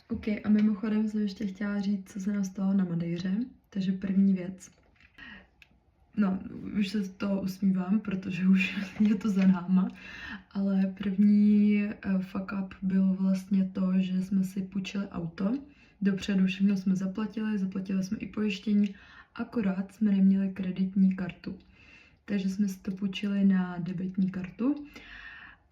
OK, a mimochodem jsem ještě chtěla říct, co se nám stalo na Madeiře. Takže první věc. No, už se z toho usmívám, protože už je to za náma, ale první fuck up bylo vlastně to, že jsme si půjčili auto. Dopředu všechno jsme zaplatili jsme i pojištění, akorát jsme neměli kreditní kartu. Takže jsme si to půjčili na debetní kartu.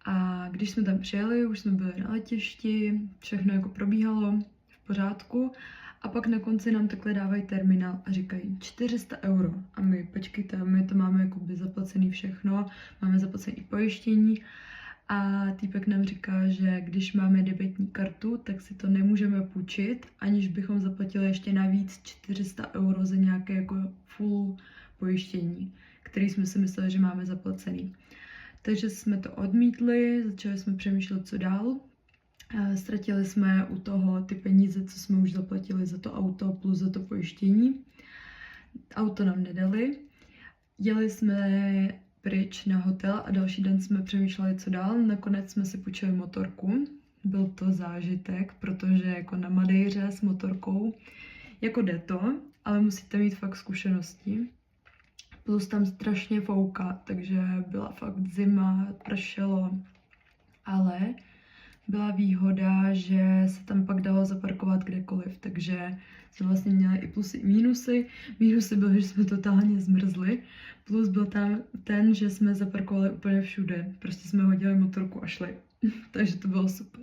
A když jsme tam přijeli, už jsme byli na letišti, všechno jako probíhalo v pořádku. A pak na konci nám takhle dávají terminál a říkají 400 euro. A my, počkejte, my to máme jakoby zaplacený všechno, máme zaplacený i pojištění. A týpek nám říká, že když máme debetní kartu, tak si to nemůžeme půjčit, aniž bychom zaplatili ještě navíc 400 euro za nějaké jako full pojištění, který jsme si mysleli, že máme zaplacený. Takže jsme to odmítli, začali jsme přemýšlet, co dál. Ztratili jsme u toho ty peníze, co jsme už zaplatili za to auto plus za to pojištění. Auto nám nedali. Jeli jsme pryč na hotel a další den jsme přemýšleli, co dál. Nakonec jsme si půjčili motorku. Byl to zážitek, protože jako na Madeiře s motorkou, jako jde to, ale musíte mít fakt zkušenosti. Plus tam strašně fouká, takže byla fakt zima, pršelo, ale byla výhoda, že se tam pak dalo zaparkovat kdekoliv, takže jsme vlastně měli i plusy, i mínusy. Mínusy byly, že jsme totálně zmrzli, plus byl tam ten, že jsme zaparkovali úplně všude. Prostě jsme hodili motorku a šli, takže to bylo super.